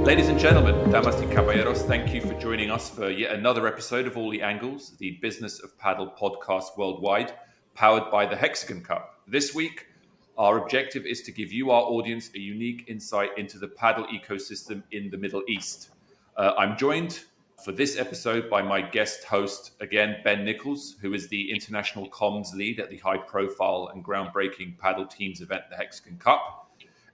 Ladies and gentlemen, damas y caballeros, thank you for joining us for yet another episode of All the Angles, the Business of Padel podcast worldwide, powered by the Hexagon Cup. This week, our objective is to give you, our audience, a unique insight into the padel ecosystem in the Middle East. I'm joined for this episode by my guest host, again, Ben Nichols, who is the international comms lead at the high-profile and groundbreaking padel teams event, the Hexagon Cup.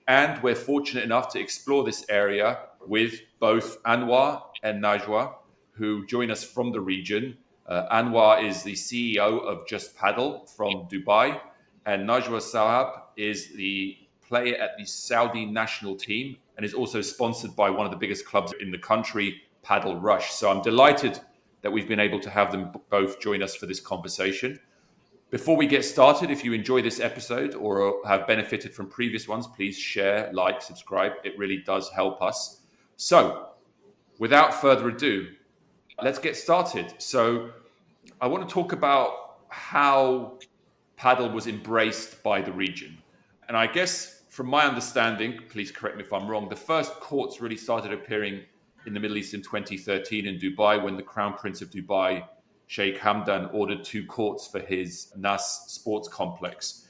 And we're fortunate enough to explore this area with both Anouar and Najwa, who join us from the region. Anouar is the CEO of Just Padel from Dubai, and Najwa Salhab is the player at the Saudi national team and is also sponsored by one of the biggest clubs in the country, Padel Rush. So I'm delighted that we've been able to have them both join us for this conversation. Before we get started, if you enjoy this episode or have benefited from previous ones, please share, like, subscribe. It really does help us. So, without further ado, let's get started. So, I want to talk about how padel was embraced by the region. And I guess, from my understanding, please correct me if I'm wrong, the first courts really started appearing in the Middle East in 2013 in Dubai when the Crown Prince of Dubai, Sheikh Hamdan, ordered 2 courts for his Nas sports complex.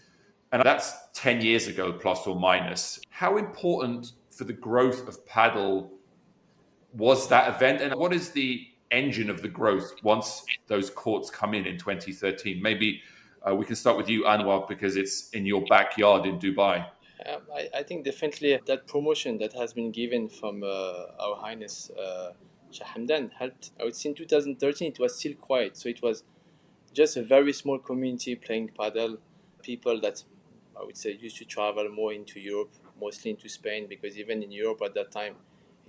And that's 10 years ago, plus or minus. How important for the growth of padel was that event? And what is the engine of the growth once those courts come in 2013? Maybe we can start with you, Anouar, because it's in your backyard in Dubai. I think definitely that promotion that has been given from Our Highness Sheikh Hamdan helped. I would say in 2013 it was still quiet, so it was just a very small community playing padel. People that I would say used to travel more into Europe, mostly into Spain, because even in Europe at that time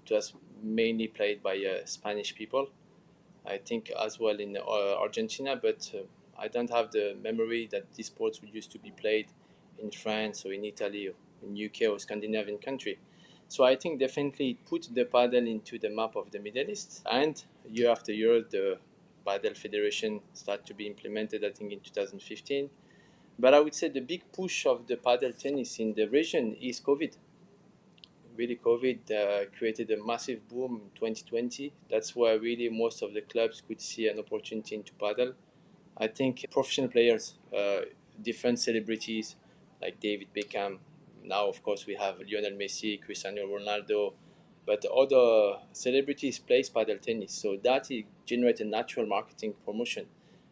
it was mainly played by Spanish people. I think as well in Argentina, but I don't have the memory that these sports used to be played in France or in Italy or in UK or Scandinavian country. So I think definitely it put the padel into the map of the Middle East, and year after year the Padel Federation started to be implemented, I think in 2015. But I would say the big push of the padel tennis in the region is COVID. Really, COVID created a massive boom in 2020. That's where really most of the clubs could see an opportunity into padel. I think professional players, different celebrities like David Beckham. Now, of course, we have Lionel Messi, Cristiano Ronaldo, but other celebrities play padel tennis. So that generates a natural marketing promotion,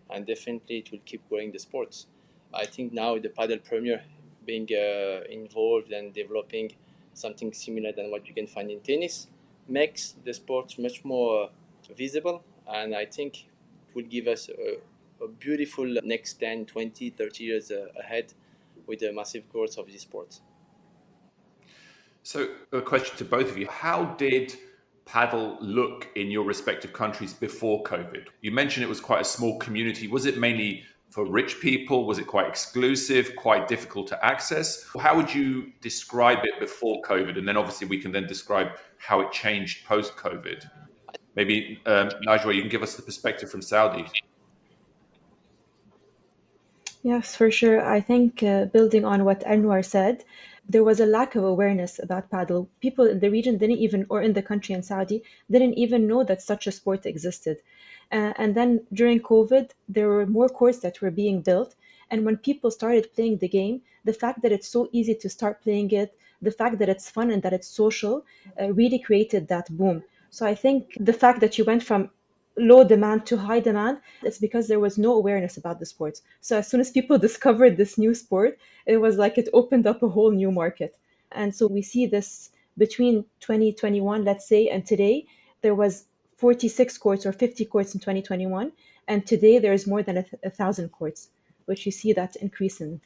and definitely it will keep growing the sports. I think now the Padel Premier being involved and developing something similar than what you can find in tennis makes the sports much more visible, and I think it will give us a beautiful next 10, 20, 30 years ahead with the massive growth of these sports. So a question to both of you. How did padel look in your respective countries before COVID? You mentioned it was quite a small community. Was it mainly for rich people? Was it quite exclusive, quite difficult to access? How would you describe it before COVID? And then obviously we can then describe how it changed post-COVID. Maybe, Najwa, you can give us the perspective from Saudi. Yes, for sure. I think building on what Anwar said, there was a lack of awareness about paddle. People in the region didn't even, or in the country in Saudi, didn't even know that such a sport existed. And then during COVID, there were more courts that were being built. And when people started playing the game, the fact that it's so easy to start playing it, the fact that it's fun and that it's social, really created that boom. So I think the fact that you went from low demand to high demand, it's because there was no awareness about the sports. So as soon as people discovered this new sport, it was like it opened up a whole new market. And so we see this between 2021, let's say, and today, there was 46 courts or 50 courts in 2021. And today there's more than 1,000 courts, which you see that increase in.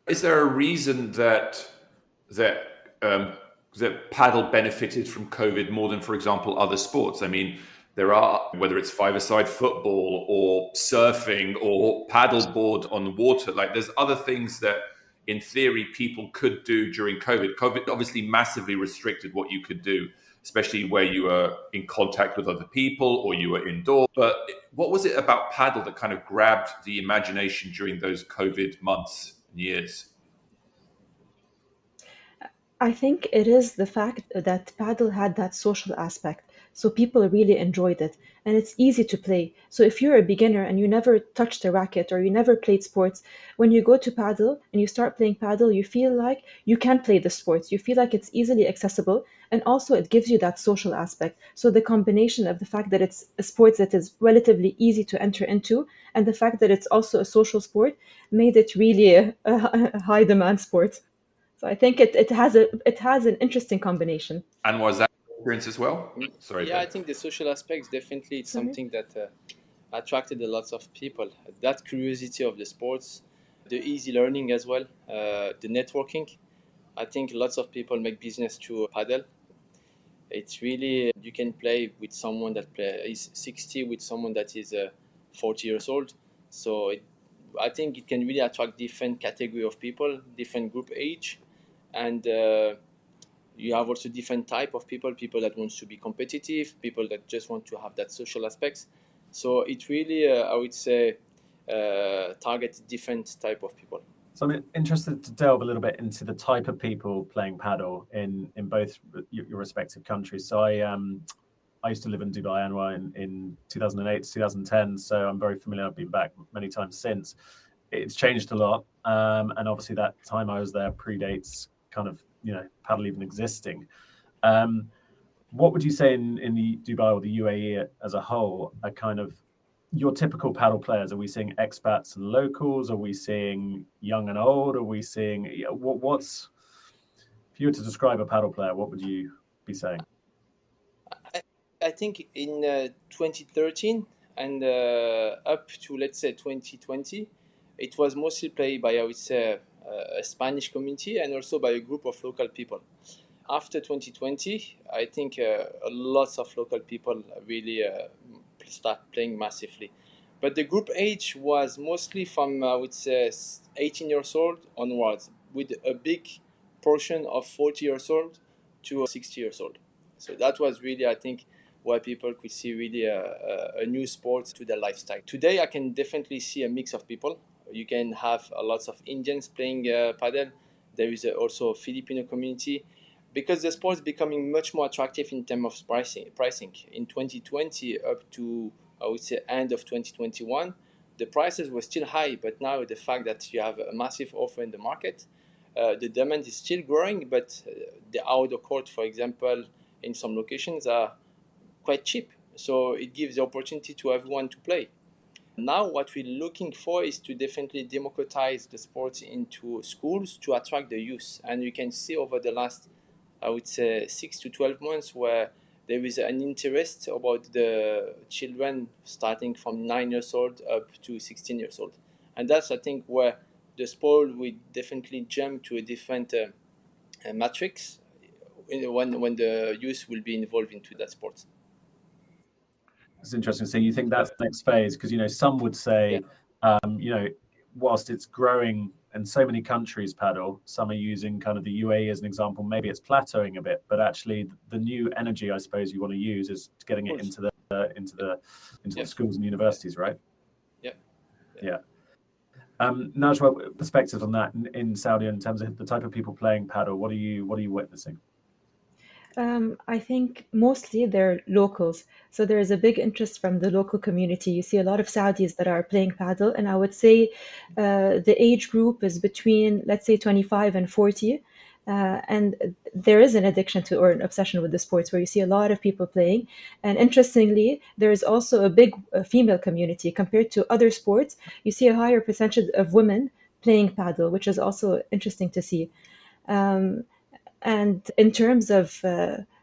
Is there a reason that padel benefited from COVID more than, for example, other sports? I mean, there are, whether it's five-a-side football or surfing or paddleboard on water, like there's other things that in theory people could do during COVID. COVID obviously massively restricted what you could do, especially where you were in contact with other people or you were indoors. But what was it about paddle that kind of grabbed the imagination during those COVID months and years? I think it is the fact that paddle had that social aspect. So people really enjoyed it and it's easy to play. So if you're a beginner and you never touched a racket or you never played sports, when you go to paddle and you start playing paddle, you feel like you can play the sports. You feel like it's easily accessible and also it gives you that social aspect. So the combination of the fact that it's a sport that is relatively easy to enter into and the fact that it's also a social sport made it really a high demand sport. So I think it has an interesting combination. And was that your experience as well? Sorry, Yeah, I Ben. think the social aspects definitely it's Sorry. something that attracted a lot of people. That curiosity of the sports, the easy learning as well, the networking. I think lots of people make business through paddle. It's really you can play with someone that is 60 with someone that is 40 years old. So I think it can really attract different category of people, different group age, and you have also different type of people that wants to be competitive, people that just want to have that social aspects. So it really I would say target different type of people. So I'm interested to delve a little bit into the type of people playing paddle in both your respective countries. So I used to live in Dubai, Anouar, in 2008 to 2010. So I'm very familiar. I've been back many times since. It's changed a lot, and obviously that time I was there predates kind of paddle even existing. What would you say in the Dubai or the UAE as a whole are kind of your typical paddle players? Are we seeing expats and locals? Are we seeing young and old? Are we seeing what's if you were to describe a paddle player, what would you be saying? I think in 2013 and up to let's say 2020, it was mostly played by I would say a Spanish community and also by a group of local people. After 2020, I think lots of local people really start playing massively. But the group age was mostly from I would say 18 years old onwards, with a big portion of 40 years old to 60 years old. So that was really I think where people could see really a new sport to their lifestyle. Today, I can definitely see a mix of people. You can have lots of Indians playing padel. There is also a Filipino community because the sport is becoming much more attractive in terms of pricing. In 2020 up to I would say end of 2021, the prices were still high, but now the fact that you have a massive offer in the market, the demand is still growing, but the outdoor court, for example, in some locations are quite cheap. So it gives the opportunity to everyone to play. Now, what we're looking for is to definitely democratize the sport into schools to attract the youth. And you can see over the last, I would say, 6 to 12 months where there is an interest about the children starting from 9 years old up to 16 years old. And that's, I think, where the sport will definitely jump to a different matrix when the youth will be involved into that sport. It's interesting. So you think that's the next phase? Because some would say, whilst it's growing in so many countries, paddle, some are using kind of the UAE as an example. Maybe it's plateauing a bit, but actually the new energy, I suppose, you want to use is getting it into the schools and universities, right? Yeah. Najwa, perspective on that in Saudi in terms of the type of people playing paddle. What are you witnessing? I think mostly they're locals. So there is a big interest from the local community. You see a lot of Saudis that are playing paddle, and I would say the age group is between, let's say, 25 and 40. And there is an addiction to or an obsession with the sports where you see a lot of people playing. And interestingly, there is also a big female community compared to other sports. You see a higher percentage of women playing paddle, which is also interesting to see. Um, and in terms of,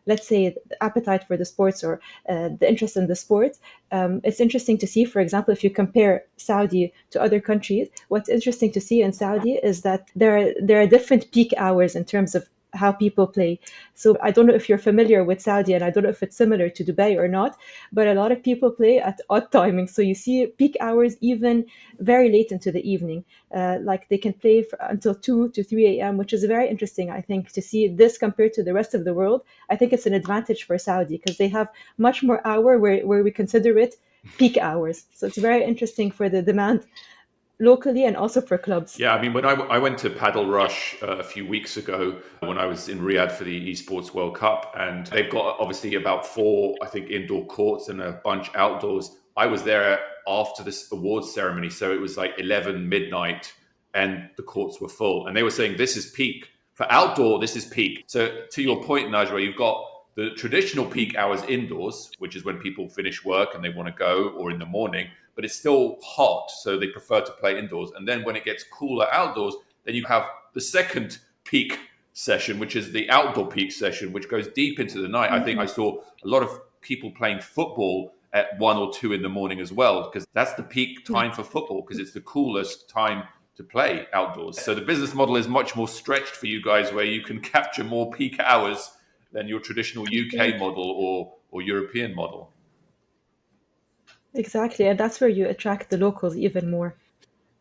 let's say, the appetite for the sports or the interest in the sports, it's interesting to see, for example, if you compare Saudi to other countries, what's interesting to see in Saudi is that there are different peak hours in terms of how people play. So I don't know if you're familiar with Saudi, and I don't know if it's similar to Dubai or not, but a lot of people play at odd timings. So you see peak hours even very late into the evening. Like they can play until 2 to 3 a.m., which is very interesting, I think, to see this compared to the rest of the world. I think it's an advantage for Saudi because they have much more hour where we consider it peak hours. So it's very interesting for the demand locally and also for clubs. Yeah, I mean, when I went to Padel Rush a few weeks ago, when I was in Riyadh for the Esports World Cup, and they've got obviously about 4, I think, indoor courts and a bunch outdoors. I was there after this awards ceremony, so it was like 11 midnight, and the courts were full. And they were saying this is peak for outdoor. This is peak. So to your point, Najwa, you've got the traditional peak hours indoors, which is when people finish work and they want to go, or in the morning, but it's still hot, so they prefer to play indoors. And then when it gets cooler outdoors, then you have the second peak session, which is the outdoor peak session, which goes deep into the night. I think I saw a lot of people playing football at 1 or 2 in the morning as well, because that's the peak time for football, because it's the coolest time to play outdoors. So the business model is much more stretched for you guys, where you can capture more peak hours than your traditional UK model or European model. Exactly, and that's where you attract the locals even more,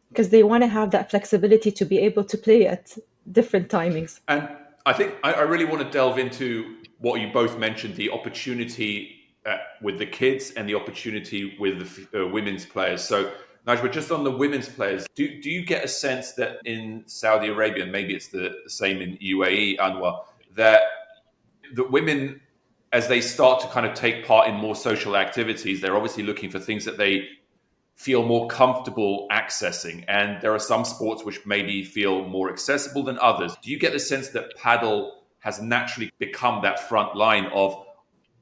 because they want to have that flexibility to be able to play at different timings. And I think I really want to delve into what you both mentioned, the opportunity with the kids and the opportunity with the women's players. So Najwa, just on the women's players, do you get a sense that in Saudi Arabia, and maybe it's the same in UAE, Anwar, that the women, as they start to kind of take part in more social activities, they're obviously looking for things that they feel more comfortable accessing. And there are some sports which maybe feel more accessible than others. Do you get the sense that padel has naturally become that front line of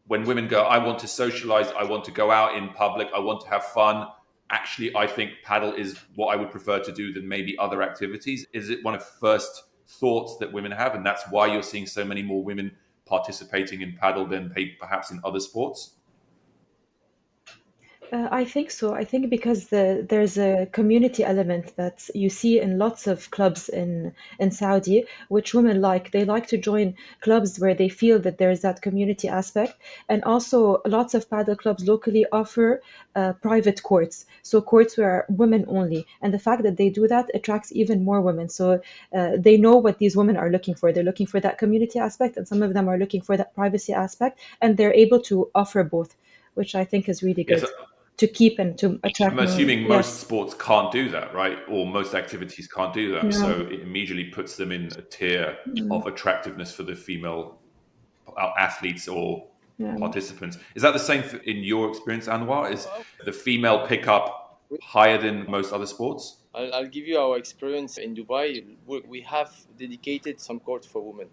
when women go, I want to socialize, I want to go out in public, I want to have fun? Actually, I think padel is what I would prefer to do than maybe other activities. Is it one of the first thoughts that women have? And that's why you're seeing so many more women participating in padel than perhaps in other sports? I think so. I think because there's a community element that you see in lots of clubs in Saudi, which women like. They like to join clubs where they feel that there's that community aspect. And also, lots of padel clubs locally offer private courts, so courts where women only. And the fact that they do that attracts even more women. So they know what these women are looking for. They're looking for that community aspect, and some of them are looking for that privacy aspect, and they're able to offer both, which I think is really good. Yes, To keep and to attract. I'm assuming most Yes. sports can't do that, right? Or most activities can't do that. No. So it immediately puts them in a tier of attractiveness for the female athletes or participants. Is that the same in your experience, Anwar? Is the female pickup higher than most other sports? I'll give you our experience in Dubai. We have dedicated some courts for women.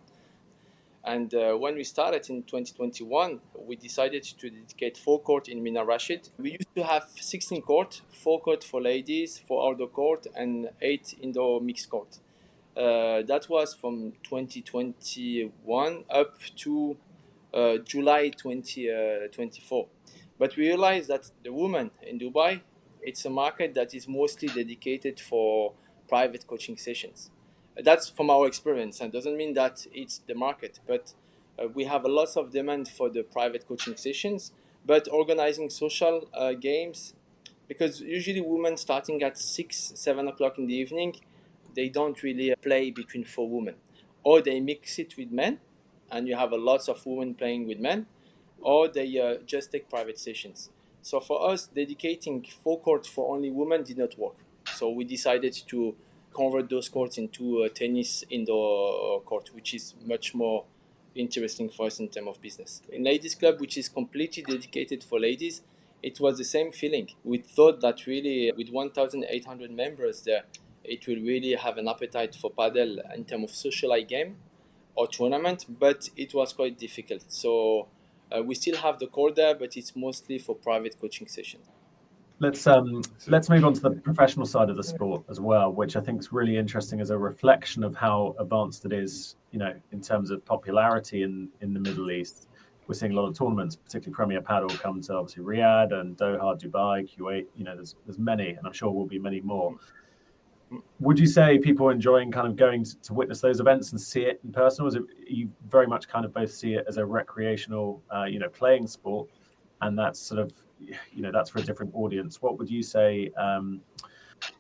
And when we started in 2021, we decided to dedicate 4 courts in Mina Rashid. We used to have 16 courts, 4 courts for ladies, 4 outdoor courts, and 8 indoor mixed courts. That was from 2021 up to July 2024. But we realized that the women in Dubai, it's a market that is mostly dedicated for private coaching sessions. That's from our experience, and doesn't mean that it's the market, but we have a lot of demand for the private coaching sessions. But organizing social games, because usually women starting at 6-7 o'clock in the evening, they don't really play between 4 women, or they mix it with men, and you have a lot of women playing with men, or they just take private sessions. So for us, dedicating 4 courts for only women did not work. So we decided to convert those courts into a tennis indoor court, which is much more interesting for us in terms of business. In ladies club, which is completely dedicated for ladies, it was the same feeling. We thought that really with 1,800 members there, it will really have an appetite for padel in terms of socialized game or tournament, but it was quite difficult. So we still have the court there, but it's mostly for private coaching sessions. Let's move on to the professional side of the sport as well, which I think is really interesting as a reflection of how advanced it is, in terms of popularity in the Middle East. We're seeing a lot of tournaments, particularly Premier Padel, come to obviously Riyadh and Doha, Dubai, Kuwait. There's many, and I'm sure will be many more. Would you say people are enjoying kind of going to witness those events and see it in person, or is it you very much kind of both see it as a recreational, playing sport, and that's sort of that's for a different audience? What would you say?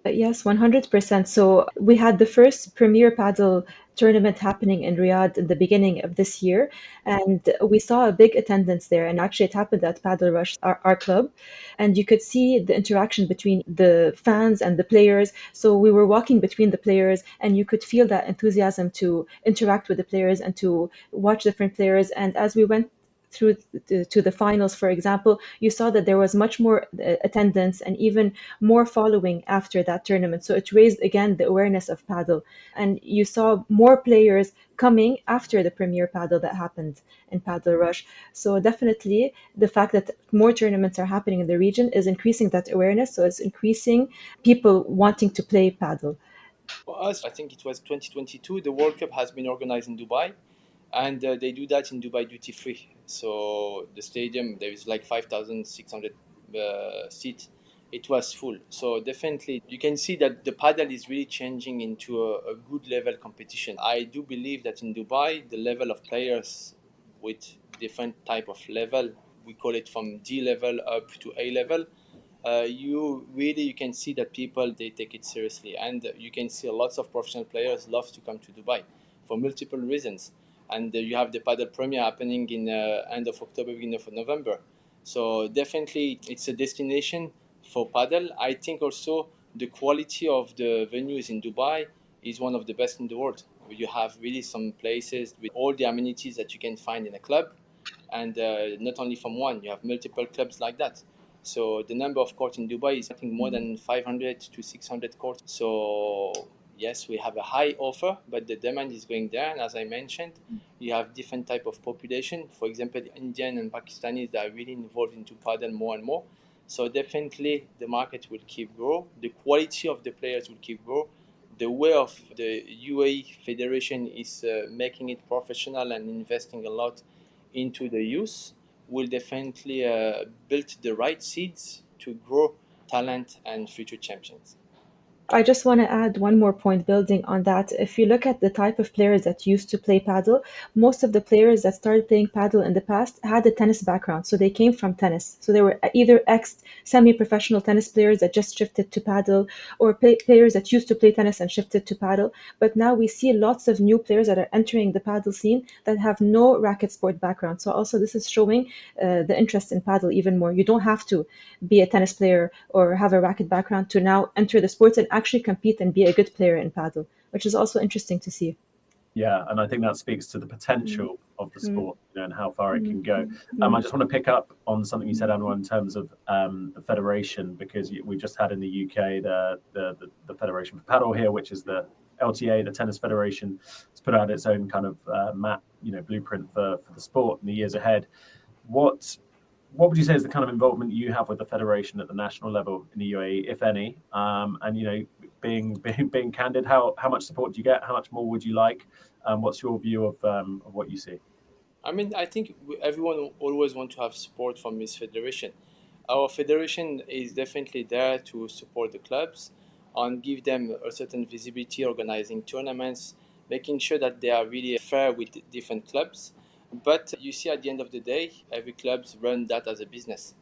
Yes, 100%. So we had the first Premier Padel tournament happening in Riyadh in the beginning of this year, and we saw a big attendance there. And actually, it happened at Padel Rush, our club, and you could see the interaction between the fans and the players. So we were walking between the players, and you could feel that enthusiasm to interact with the players and to watch different players. And as we went through to the finals, for example, you saw that there was much more attendance and even more following after that tournament. So it raised again the awareness of paddle, and you saw more players coming after the premier paddle that happened in Padel Rush. So definitely the fact that more tournaments are happening in the region is increasing that awareness. So it's increasing people wanting to play paddle. For us, I think it was 2022, the World Cup has been organized in Dubai, and they do that in Dubai duty free. So the stadium, there is like 5,600 seats. It was full. So definitely you can see that the paddle is really changing into a good level competition. I do believe that in Dubai, the level of players with different type of level, we call it from D level up to A level, you can see that people, they take it seriously, and you can see lots of professional players love to come to Dubai for multiple reasons. And you have the Padel Premier happening in end of October, beginning of November. So definitely it's a destination for Padel. I think also the quality of the venues in Dubai is one of the best in the world. You have really some places with all the amenities that you can find in a club, and not only from one, you have multiple clubs like that. So the number of courts in Dubai is, I think, more than 500 to 600 courts. So yes, we have a high offer, but the demand is going there. And as I mentioned, you have different type of population. For example, Indian and Pakistanis that are really involved into padel more and more. So definitely the market will keep grow. The quality of the players will keep grow. The way of the UAE Federation is making it professional and investing a lot into the youth will definitely build the right seeds to grow talent and future champions. I just want to add one more point building on that. If you look at the type of players that used to play paddle, most of the players that started playing paddle in the past had a tennis background. So they came from tennis. So they were either ex semi-professional tennis players that just shifted to paddle, or players that used to play tennis and shifted to paddle. But now we see lots of new players that are entering the paddle scene that have no racket sport background. So also this is showing the interest in paddle even more. You don't have to be a tennis player or have a racket background to now enter the sports and actually compete and be a good player in paddle, which is also interesting to see. Yeah, and I think that speaks to the potential of the sport, and how far it can go. I just want to pick up on something you said, Anouar, in terms of the federation, because we just had in the UK the Federation for Paddle here, which is the LTA, the Tennis Federation, has put out its own kind of map, blueprint for the sport in the years ahead. What would you say is the kind of involvement you have with the federation at the national level in the UAE, if any? And being candid, how much support do you get? How much more would you like? What's your view of what you see? I mean, I think everyone always wants to have support from this federation. Our federation is definitely there to support the clubs and give them a certain visibility, organizing tournaments, making sure that they are really fair with different clubs. But you see, at the end of the day, every clubs run that as a business.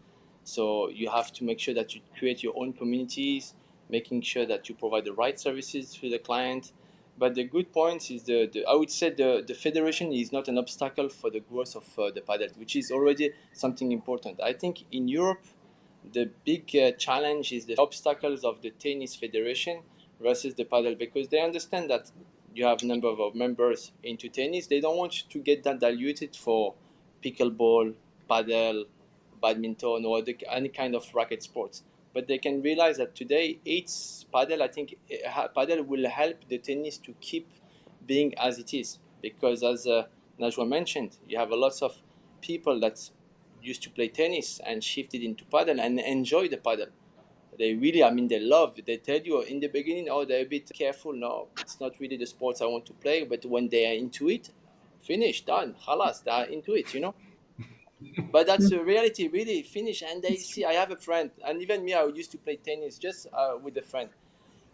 So you have to make sure that you create your own communities, making sure that you provide the right services to the client. But the good point is I would say the federation is not an obstacle for the growth of the padel, which is already something important. I think in Europe, the big challenge is the obstacles of the tennis federation versus the padel, because they understand that you have a number of members into tennis. They don't want to get that diluted for pickleball, padel, badminton, or any kind of racket sports. But they can realize that today it's padel. I think padel will help the tennis to keep being as it is, because as Najwa mentioned, you have a lot of people that used to play tennis and shifted into padel and enjoy the padel. They really, they love it. They tell you in the beginning, they're a bit careful. No, it's not really the sports I want to play. But when they are into it, finish, done, halas, they are into it, But that's the reality, really, finish. And they see, I have a friend, and even me, I used to play tennis just with a friend.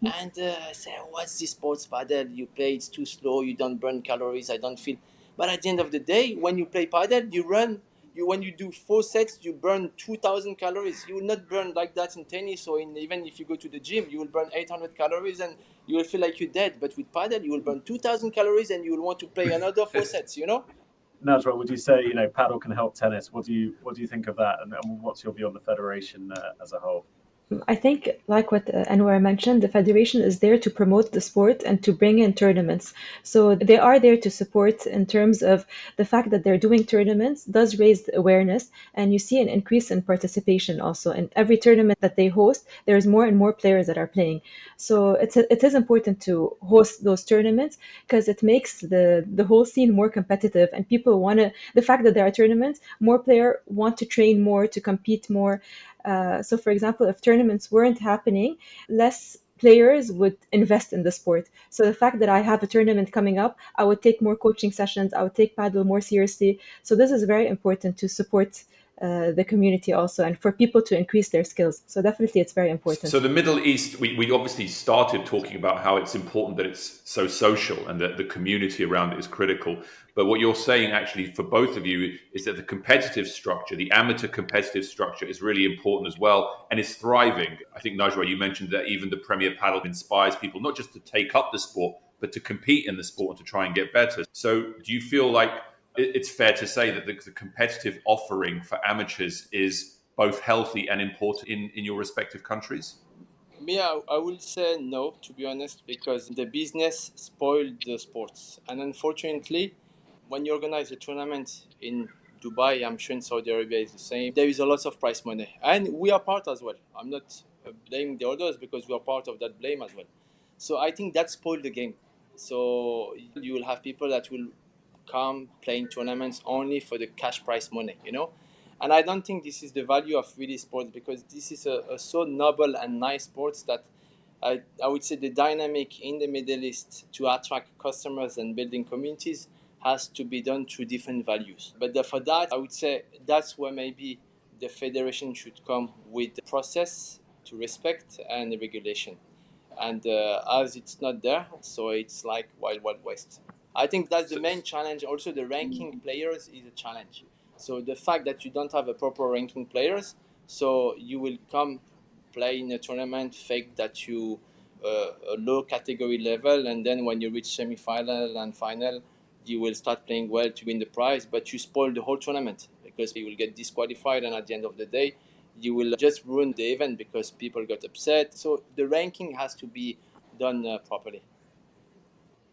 And I say, what's this sports padel? You play, it's too slow, you don't burn calories, I don't feel. But at the end of the day, when you play padel, you run when you do 4 sets, you burn 2,000 calories. You will not burn like that in tennis, or even if you go to the gym, you will burn 800 calories and you will feel like you're dead. But with padel, you will burn 2,000 calories and you will want to play another 4 sets, Najwa, would you say paddle can help tennis? What do you think of that, and what's your view on the federation as a whole? I think, like what Anouar mentioned, the federation is there to promote the sport and to bring in tournaments. So they are there to support in terms of the fact that they're doing tournaments does raise the awareness, and you see an increase in participation also. In every tournament that they host, there's more and more players that are playing. So it is important to host those tournaments because it makes the whole scene more competitive, and people want to. The fact that there are tournaments, more players want to train more, to compete more. So, for example, if tournaments weren't happening, less players would invest in the sport. So the fact that I have a tournament coming up, I would take more coaching sessions, I would take paddle more seriously. So this is very important to support the community also, and for people to increase their skills. So definitely it's very important. So the Middle East, we obviously started talking about how it's important that it's so social and that the community around it is critical. But what you're saying actually for both of you is that the competitive structure, the amateur competitive structure, is really important as well and is thriving. I think, Najwa, you mentioned that even the Premier Padel inspires people not just to take up the sport, but to compete in the sport and to try and get better. So do you feel like it's fair to say that the competitive offering for amateurs is both healthy and important in your respective countries? Me, I will say no, to be honest, because the business spoiled the sports. And unfortunately, when you organize a tournament in Dubai, I'm sure in Saudi Arabia is the same, there is a lot of prize money. And we are part as well. I'm not blaming the others because we are part of that blame as well. So I think that spoiled the game. So you will have people that will come playing tournaments only for the cash prize money, And I don't think this is the value of really sports, because this is a so noble and nice sports that I would say the dynamic in the Middle East to attract customers and building communities has to be done through different values. But for that, I would say that's where maybe the federation should come with the process to respect and the regulation. And as it's not there, so it's like Wild West. I think that's the main challenge. Also, the ranking players is a challenge. So the fact that you don't have a proper ranking players, so you will come play in a tournament, fake that you a low category level, and then when you reach semi-final and final, you will start playing well to win the prize, but you spoil the whole tournament because you will get disqualified, and at the end of the day, you will just ruin the event because people got upset. So the ranking has to be done properly.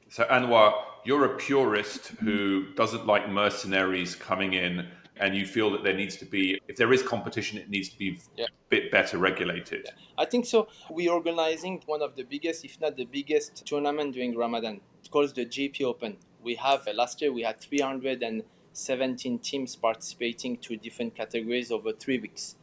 So Anouar, you're a purist who doesn't like mercenaries coming in, and you feel that there needs to be, if there is competition, it needs to be a bit better regulated. Yeah, I think so. We're organizing one of the biggest, if not the biggest, tournament during Ramadan. It's called the JP Open. We have, last year we had 317 teams participating to different categories over 3 weeks.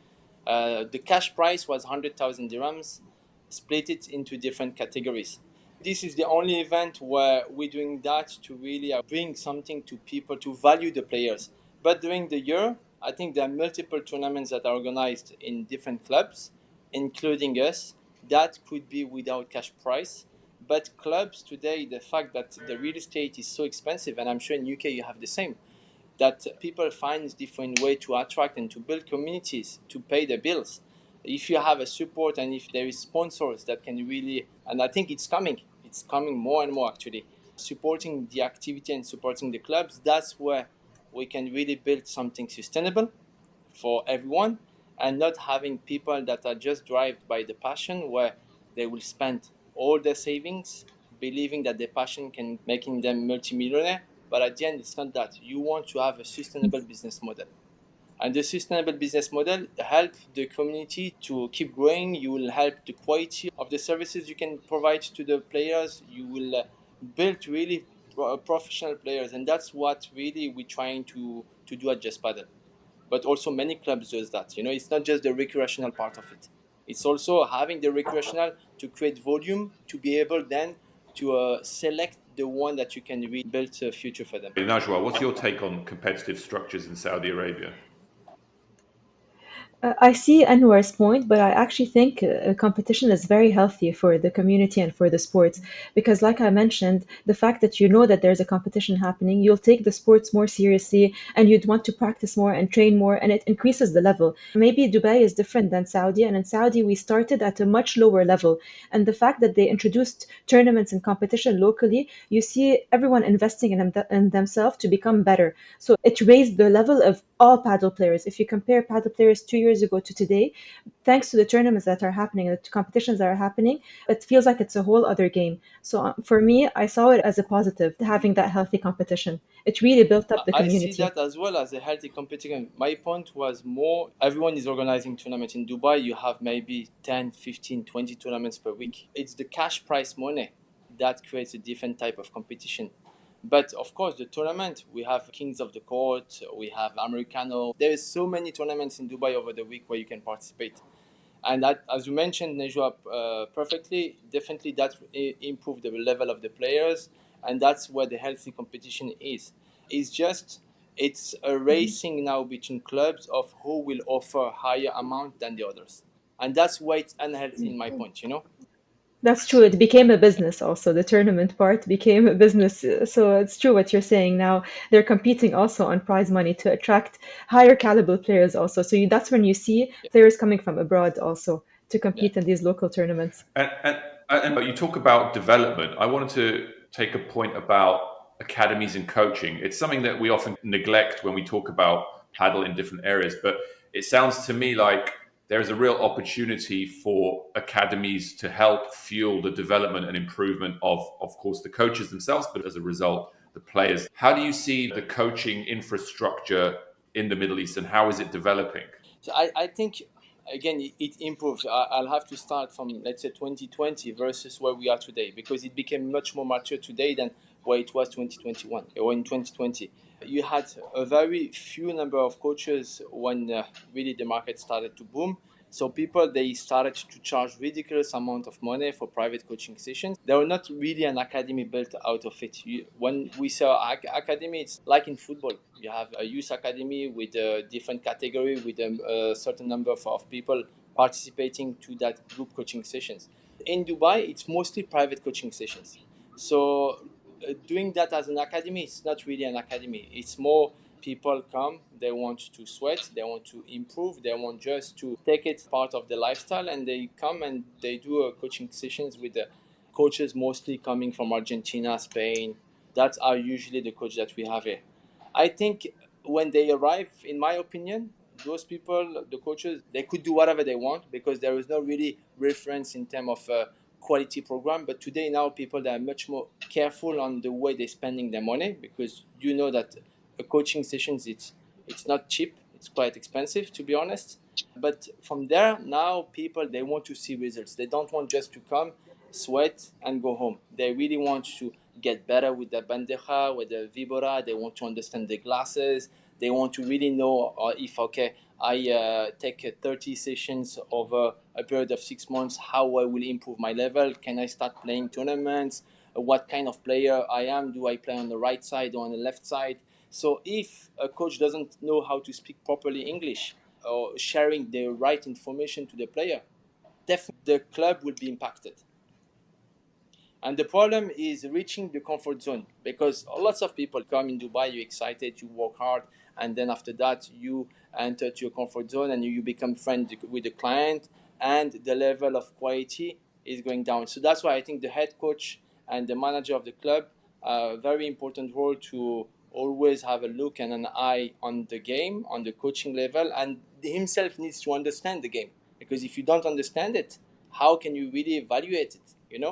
The cash prize was 100,000 dirhams, split it into different categories. This is the only event where we're doing that to really bring something to people, to value the players. But during the year, I think there are multiple tournaments that are organized in different clubs, including us. That could be without cash prize. But clubs today, the fact that the real estate is so expensive, and I'm sure in UK you have the same, that people find different way to attract and to build communities, to pay the bills. If you have a support and if there is sponsors that can really, and I think it's coming more and more actually, supporting the activity and supporting the clubs, that's where we can really build something sustainable for everyone, and not having people that are just driven by the passion where they will spend all their savings believing that their passion can making them multimillionaire. But at the end, it's not that. You want to have a sustainable business model. And the sustainable business model help the community to keep growing. You will help the quality of the services you can provide to the players. You will build really professional players. And that's what really we're trying to do at Just Padel. But also many clubs does that. It's not just the recreational part of it. It's also having the recreational to create volume, to be able then to select the one that you can really build a future for them. Najwa, what's your take on competitive structures in Saudi Arabia? I see Anwar's point, but I actually think competition is very healthy for the community and for the sports because, like I mentioned, the fact that you know that there's a competition happening, you'll take the sports more seriously and you'd want to practice more and train more, and it increases the level. Maybe Dubai is different than Saudi, and in Saudi, we started at a much lower level. And the fact that they introduced tournaments and competition locally, you see everyone investing in themselves to become better. So it raised the level of all paddle players. If you compare paddle players 2 years ago to today, thanks to the tournaments that are happening, the competitions that are happening, it feels like it's a whole other game. So for me, I saw it as a positive, having that healthy competition. It really built up the I see community. that as well as a healthy competition. My point was more everyone is organizing tournaments. In Dubai, you have maybe 10, 15, 20 tournaments per week. It's the cash prize money that creates a different type of competition. But of course, the tournament, we have Kings of the Court, we have Americano. There is so many tournaments in Dubai over the week where you can participate. And that, as you mentioned, Najwa, perfectly, definitely that improved the level of the players, and that's where the healthy competition is. It's just it's a racing now between clubs of who will offer higher amount than the others, and that's why it's unhealthy in my point. That's true. It became a business also. The tournament part became a business. So it's true what you're saying. Now they're competing also on prize money to attract higher caliber players also. So that's when you see players coming from abroad also to Yeah. compete in these local tournaments. And you talk about development. I wanted to take a point about academies and coaching. It's something that we often neglect when we talk about paddle in different areas, but it sounds to me like there's a real opportunity for academies to help fuel the development and improvement of course, the coaches themselves, but as a result, the players. How do you see the coaching infrastructure in the Middle East, and how is it developing? So I think again it improves. I'll have to start from let's say 2020 versus where we are today because it became much more mature today than where it was 2021 or in 2020. You had a very few number of coaches when really the market started to boom. So people they started to charge ridiculous amount of money for private coaching sessions. There were not really an academy built out of it. When we say academy, it's like in football. You have a youth academy with a different category with a certain number of people participating to that group coaching sessions. In Dubai, it's mostly private coaching sessions. So doing that as an academy, it's not really an academy. It's more people come, they want to sweat, they want to improve, they want just to take it part of the lifestyle, and they come and they do coaching sessions with the coaches mostly coming from Argentina, Spain. That are usually the coach that we have here. I think when they arrive, in my opinion, those people, the coaches, they could do whatever they want because there is no really reference in terms of quality program. But today now people they are much more careful on the way they're spending their money because you know that a coaching sessions it's not cheap. It's quite expensive to be honest. But from there now people they want to see results. They don't want just to come, sweat and go home. They really want to get better with the bandeja, with the vibora. They want to understand the glasses. They want to really know if okay I take 30 sessions over a period of 6 months, how I will improve my level. Can I start playing tournaments? What kind of player I am? Do I play on the right side or on the left side? So if a coach doesn't know how to speak properly English or sharing the right information to the player, definitely the club will be impacted. And the problem is reaching the comfort zone because lots of people come in Dubai, you're excited, you work hard, and then after that, you enter to your comfort zone and you become friends with the client, and the level of quality is going down. So that's why I think the head coach and the manager of the club a very important role to always have a look and an eye on the game, on the coaching level, and himself needs to understand the game because if you don't understand it, how can you really evaluate it?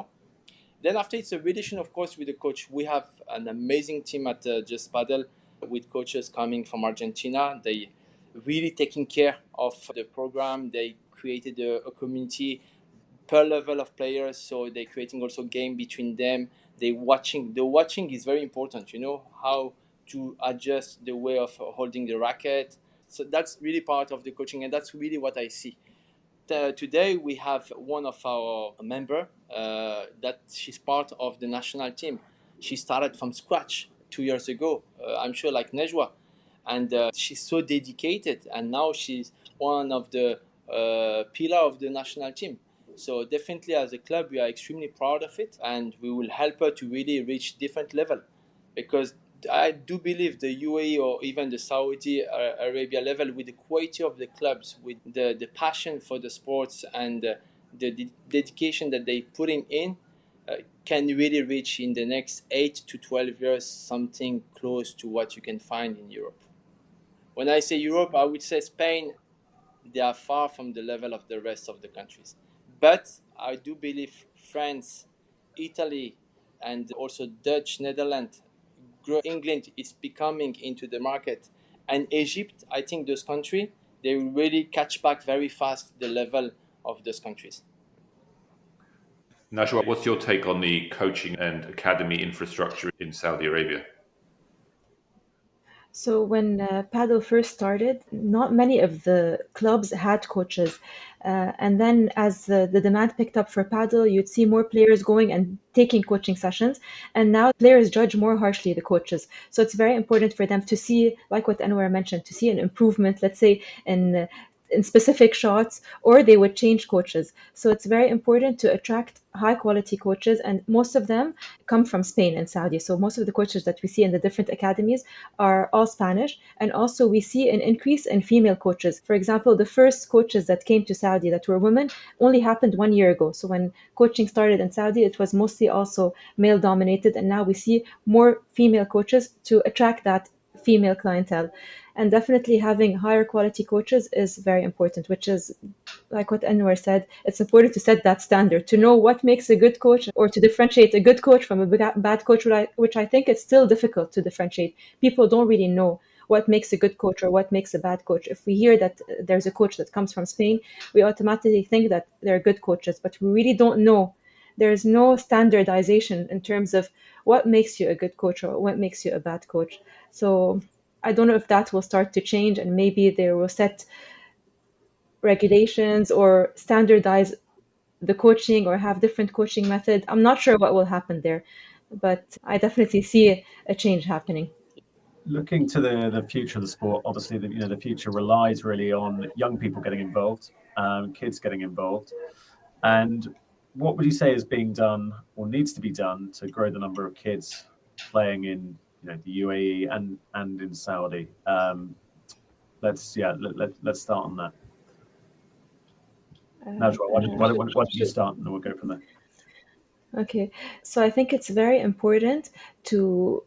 Then after it's a relation, of course, with the coach. We have an amazing team at Just Padel with coaches coming from Argentina. They really taking care of the program. They created a community per level of players, so they're creating also game between them. They watching. The watching is very important. How to adjust the way of holding the racket. So that's really part of the coaching, and that's really what I see. Today we have one of our member that she's part of the national team. She started from scratch 2 years ago. I'm sure like Najwa, and she's so dedicated, and now she's one of the pillar of the national team. So definitely as a club, we are extremely proud of it, and we will help her to really reach different level, because I do believe the UAE or even the Saudi Arabia level, with the quality of the clubs, with the passion for the sports and the dedication that they're putting in, can really reach in the next 8 to 12 years something close to what you can find in Europe. When I say Europe, I would say Spain. They are far from the level of the rest of the countries. But I do believe France, Italy, and also Dutch, Netherlands, England is becoming into the market. And Egypt, I think those countries, they will really catch back very fast the level of those countries. Najwa, what's your take on the coaching and academy infrastructure in Saudi Arabia? So when Padel first started, not many of the clubs had coaches. And then as the demand picked up for Padel, you'd see more players going and taking coaching sessions. And now players judge more harshly the coaches. So it's very important for them to see, like what Anouar mentioned, to see an improvement, let's say, in specific shots, or they would change coaches. So it's very important to attract high quality coaches, and most of them come from Spain and Saudi. So most of the coaches that we see in the different academies are all Spanish, and also we see an increase in female coaches. For example, the first coaches that came to Saudi that were women only happened 1 year ago. So when coaching started in Saudi, it was mostly also male dominated, and now we see more female coaches to attract that female clientele. And definitely having higher quality coaches is very important, which is like what Anwar said, it's important to set that standard, to know what makes a good coach, or to differentiate a good coach from a bad coach, which I think it's still difficult to differentiate. People don't really know what makes a good coach or what makes a bad coach. If we hear that there's a coach that comes from Spain, we automatically think that they're good coaches, but we really don't know. There's no standardization in terms of what makes you a good coach or what makes you a bad coach. So I don't know if that will start to change, and maybe they will set regulations or standardize the coaching or have different coaching methods. I'm not sure what will happen there, but I definitely see a change happening. Looking to the future of the sport, obviously, the future relies really on young people getting involved, kids getting involved. And what would you say is being done or needs to be done to grow the number of kids playing in the UAE and in Saudi? Let's start on that. Najwa, why don't you start, and then we'll go from there. Okay, so I think it's very important to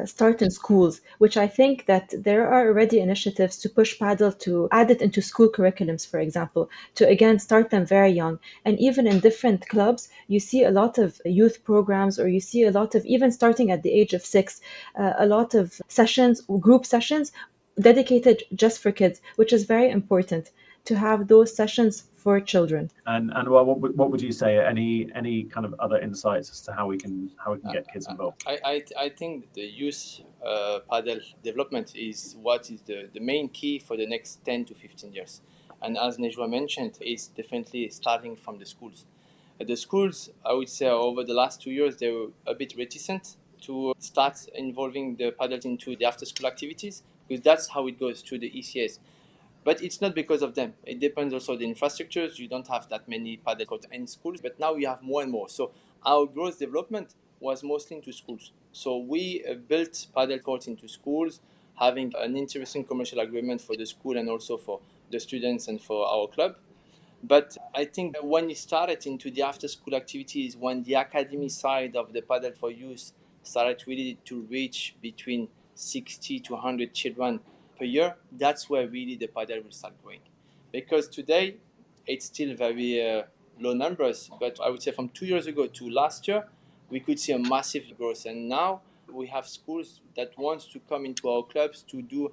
start in schools, which I think that there are already initiatives to push Padel, to add it into school curriculums, for example, to again start them very young. And even in different clubs, you see a lot of youth programs, or you see a lot of, even starting at the age of 6, a lot of sessions, group sessions dedicated just for kids, which is very important to have those sessions for children. And what would you say? Any kind of other insights as to how we can get kids involved? I think the youth padel development is what is the main key for the next 10 to 15 years. And as Najwa mentioned, it's definitely starting from the schools. The schools, I would say, over the last 2 years, they were a bit reticent to start involving the padel into the after-school activities, because that's how it goes through the ECS. But it's not because of them. It depends also on the infrastructures. You don't have that many padel courts in schools, but now you have more and more. So our growth development was mostly into schools. So we built padel courts into schools, having an interesting commercial agreement for the school and also for the students and for our club. But I think when it started into the after-school activities, when the academy side of the padel for youth started really to reach between 60 to 100 children per year, that's where really the padel will start growing. Because today, it's still very low numbers, but I would say from 2 years ago to last year, we could see a massive growth. And now we have schools that want to come into our clubs to do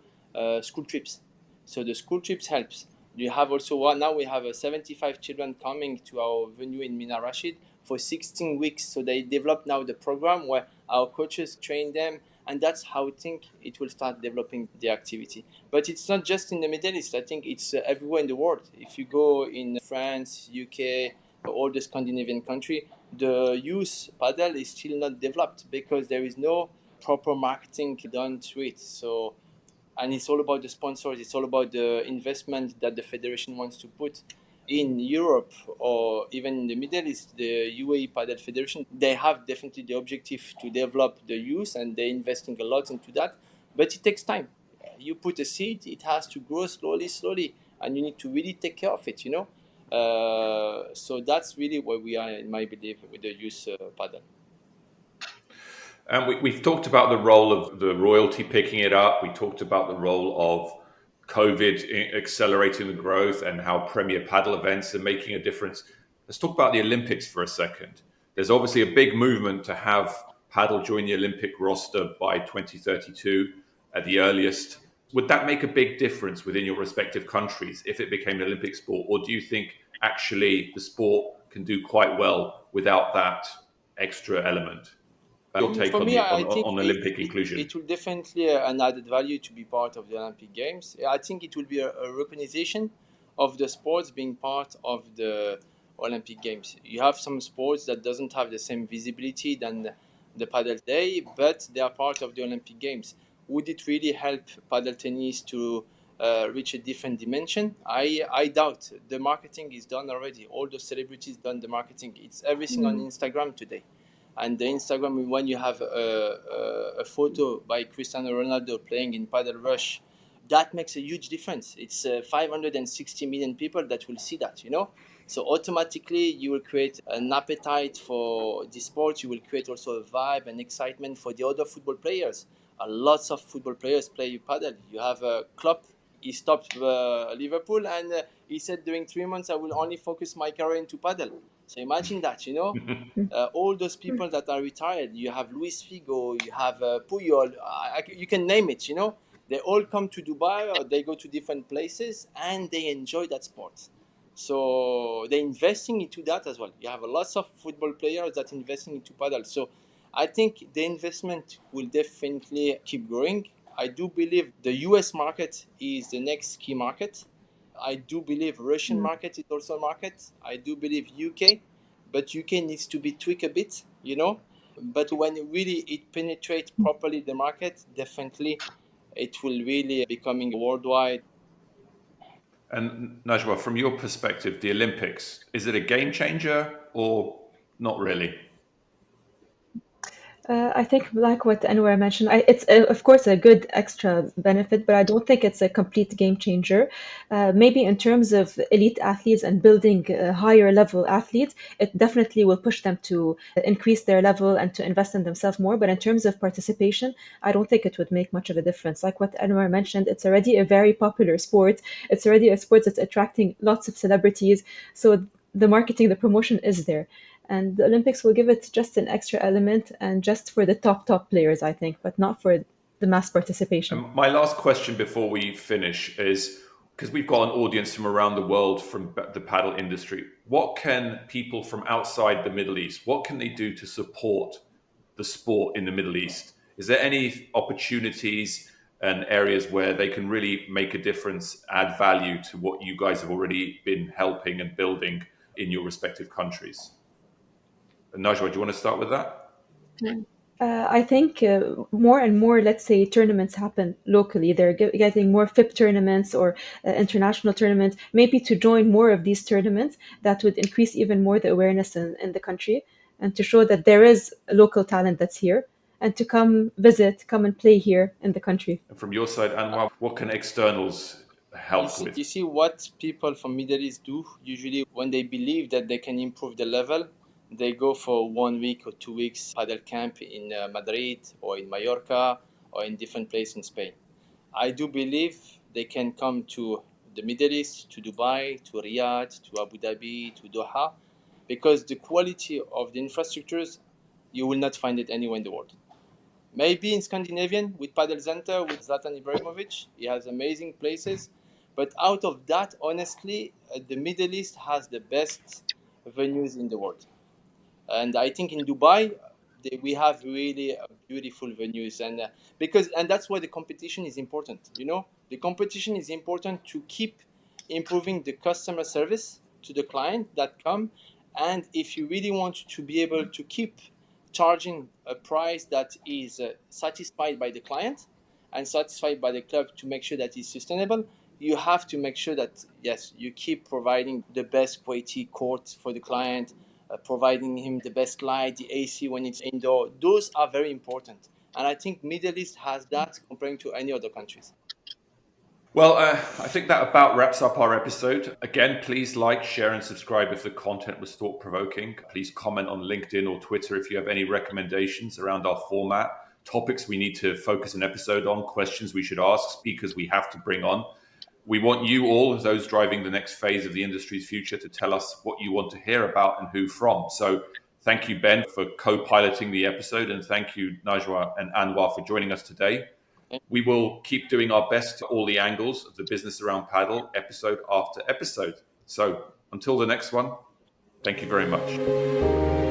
school trips. So the school trips helps. You have also now we have 75 children coming to our venue in Mina Rashid for 16 weeks. So they develop now the program where our coaches train them, and that's how I think it will start developing the activity. But it's not just in the Middle East. I think it's everywhere in the world. If you go in France, UK, all the Scandinavian country, the youth padel is still not developed because there is no proper marketing done to it. So and it's all about the sponsors. It's all about the investment that the federation wants to put in Europe or even in the Middle East. The UAE Padel Federation, they have definitely the objective to develop the youth, and they're investing a lot into that. But it takes time. You put a seed, it has to grow slowly, and you need to really take care of it, you know. So that's really where we are, in my belief, with the youth paddle. And we've talked about the role of the royalty picking it up. We talked about the role of COVID accelerating the growth and how premier paddle events are making a difference. Let's talk about the Olympics for a second. There's obviously a big movement to have paddle join the Olympic roster by 2032 at the earliest. Would that make a big difference within your respective countries if it became an Olympic sport? Or do you think actually the sport can do quite well without that extra element? Your take For on, me, I on think Olympic inclusion? It will definitely an added value to be part of the Olympic Games. I think it will be a recognition of the sports being part of the Olympic Games. You have some sports that doesn't have the same visibility than the paddle day, but they are part of the Olympic Games. Would it really help paddle tennis to reach a different dimension? I doubt. The marketing is done already. All the celebrities done the marketing. It's everything on Instagram today. And the Instagram, when you have a photo by Cristiano Ronaldo playing in Padel Rush, that makes a huge difference. It's 560 million people that will see that, you know. So automatically you will create an appetite for the sport. You will create also a vibe and excitement for the other football players. Lots of football players play padel. You have Klopp. He stopped Liverpool, and he said during 3 months I will only focus my career into padel. So imagine that, you know. All those people that are retired, you have Luis Figo, you have Puyol, you can name it, you know. They all come to Dubai or they go to different places and they enjoy that sport. So they're investing into that as well. You have lots of football players that are investing into paddle. So I think the investment will definitely keep growing. I do believe the US market is the next key market. I do believe Russian market is also a market. I do believe UK, but UK needs to be tweaked a bit, you know. But when really it penetrates properly the market, definitely it will really becoming worldwide. And Najwa, from your perspective, the Olympics, is it a game changer or not really? I think, like what Anouar mentioned, it's of course a good extra benefit, but I don't think it's a complete game changer. Maybe in terms of elite athletes and building higher level athletes, it definitely will push them to increase their level and to invest in themselves more. But in terms of participation, I don't think it would make much of a difference. Like what Anouar mentioned, it's already a very popular sport. It's already a sport that's attracting lots of celebrities. So the marketing, the promotion is there. And the Olympics will give it just an extra element and just for the top players, I think, but not for the mass participation. And my last question before we finish is, because we've got an audience from around the world from the paddle industry, what can people from outside the Middle East, what can they do to support the sport in the Middle East? Is there any opportunities and areas where they can really make a difference, add value to what you guys have already been helping and building in your respective countries? Najwa, do you want to start with that? I think more and more, let's say, tournaments happen locally. They're getting more FIP tournaments or international tournaments, maybe to join more of these tournaments that would increase even more the awareness in the country and to show that there is a local talent that's here and to come visit, come and play here in the country. And from your side, Anwar, what can externals help with? You see what people from Middle East do usually when they believe that they can improve the level. They go for 1 week or 2 weeks paddle camp in Madrid or in Mallorca or in different places in Spain. I do believe they can come to the Middle East, to Dubai, to Riyadh, to Abu Dhabi, to Doha, because the quality of the infrastructures, you will not find it anywhere in the world. Maybe in Scandinavian with Padel Center, with Zlatan Ibrahimovic, he has amazing places. But out of that, honestly, the Middle East has the best venues in the world. And I think in Dubai, we have really beautiful venues, and that's why the competition is important. You know, the competition is important to keep improving the customer service to the client that come, and if you really want to be able to keep charging a price that is satisfied by the client, and satisfied by the club to make sure that it's sustainable, you have to make sure that, yes, you keep providing the best quality court for the client, providing him the best light, the AC when it's indoor. Those are very important. And I think Middle East has that comparing to any other countries. Well, I think that about wraps up our episode. Again, please like, share, and subscribe if the content was thought-provoking. Please comment on LinkedIn or Twitter if you have any recommendations around our format, topics we need to focus an episode on, questions we should ask, speakers we have to bring on. We want you all, those driving the next phase of the industry's future, to tell us what you want to hear about and who from. So thank you, Ben, for co-piloting the episode, and thank you, Najwa and Anouar, for joining us today. We will keep doing our best to all the angles of the business around paddle, episode after episode. So until the next one, thank you very much.